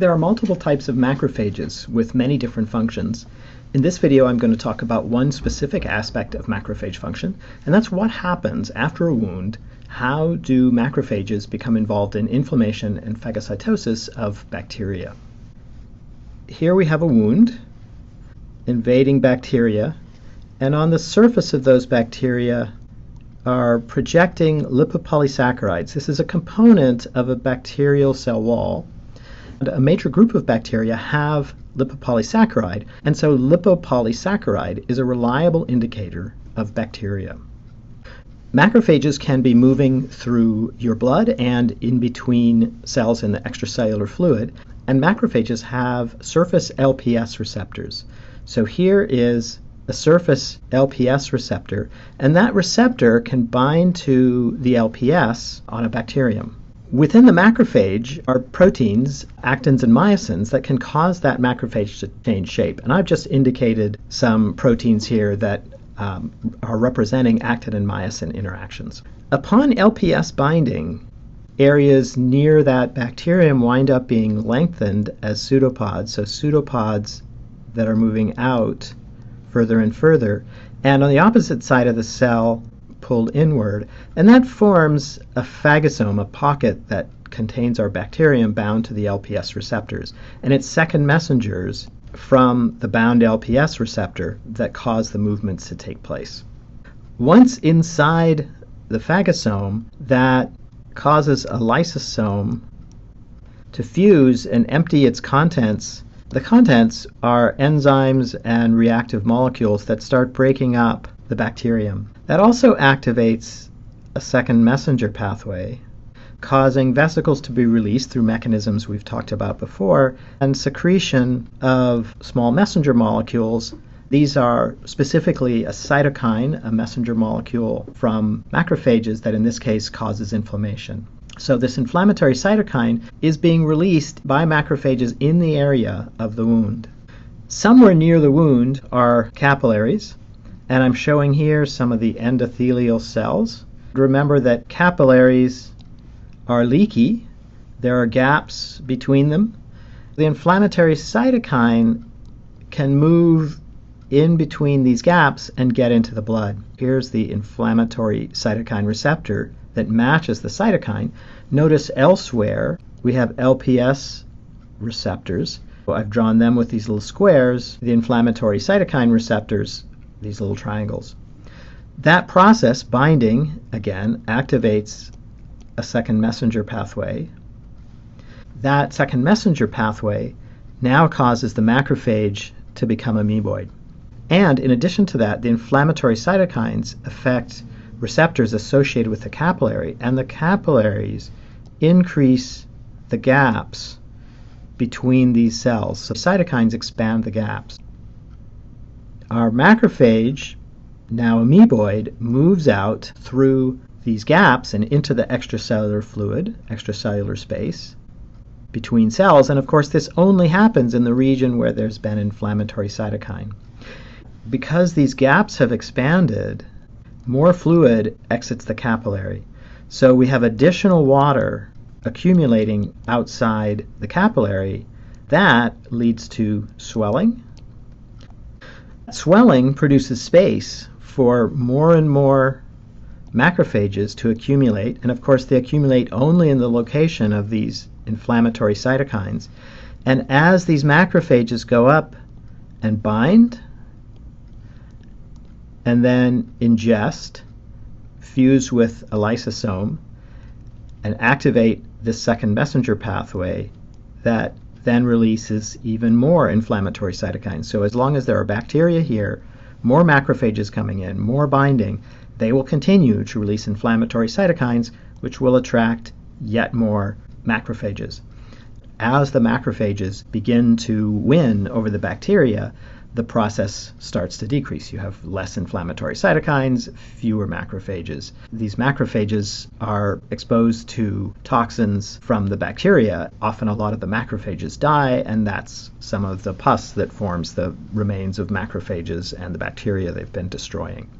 There are multiple types of macrophages with many different functions. In this video, I'm going to talk about one specific aspect of macrophage function, and that's what happens after a wound. How do macrophages become involved in inflammation and phagocytosis of bacteria? Here we have a wound invading bacteria, and on the surface of those bacteria are projecting lipopolysaccharides. This is a component of a bacterial cell wall. And a major group of bacteria have lipopolysaccharide, and so lipopolysaccharide is a reliable indicator of bacteria. Macrophages can be moving through your blood and in between cells in the extracellular fluid, and macrophages have surface LPS receptors. So here is a surface LPS receptor, and that receptor can bind to the LPS on a bacterium. Within the macrophage are proteins, actins and myosins, that can cause that macrophage to change shape. And I've just indicated some proteins here that are representing actin and myosin interactions. Upon LPS binding, areas near that bacterium wind up being lengthened as pseudopods, so pseudopods that are moving out further and further, and on the opposite side of the cell pulled inward, and that forms a phagosome, a pocket that contains our bacterium bound to the LPS receptors, and it's second messengers from the bound LPS receptor that cause the movements to take place. Once inside the phagosome, that causes a lysosome to fuse and empty its contents. The contents are enzymes and reactive molecules that start breaking up the bacterium. That also activates a second messenger pathway, causing vesicles to be released through mechanisms we've talked about before, and secretion of small messenger molecules. These are specifically a cytokine, a messenger molecule from macrophages that in this case causes inflammation. So this inflammatory cytokine is being released by macrophages in the area of the wound. Somewhere near the wound are capillaries, and I'm showing here some of the endothelial cells. Remember that capillaries are leaky. There are gaps between them. The inflammatory cytokine can move in between these gaps and get into the blood. Here's the inflammatory cytokine receptor that matches the cytokine. Notice elsewhere we have LPS receptors. I've drawn them with these little squares, the inflammatory cytokine receptors, these little triangles. That process, binding, again, activates a second messenger pathway. That second messenger pathway now causes the macrophage to become amoeboid. And in addition to that, the inflammatory cytokines affect receptors associated with the capillary, and the capillaries increase the gaps between these cells. So cytokines expand the gaps. Our macrophage, now amoeboid, moves out through these gaps and into the extracellular fluid, extracellular space between cells, and of course this only happens in the region where there's been inflammatory cytokine. Because these gaps have expanded, more fluid exits the capillary. So we have additional water accumulating outside the capillary. That leads to swelling. Swelling produces space for more and more macrophages to accumulate, and of course they accumulate only in the location of these inflammatory cytokines. And as these macrophages go up and bind, and then ingest, fuse with a lysosome, and activate this second messenger pathway, that then releases even more inflammatory cytokines. So as long as there are bacteria here, more macrophages coming in, more binding, they will continue to release inflammatory cytokines, which will attract yet more macrophages. As the macrophages begin to win over the bacteria, the process starts to decrease. You have less inflammatory cytokines, fewer macrophages. These macrophages are exposed to toxins from the bacteria. Often a lot of the macrophages die, and that's some of the pus that forms the remains of macrophages and the bacteria they've been destroying.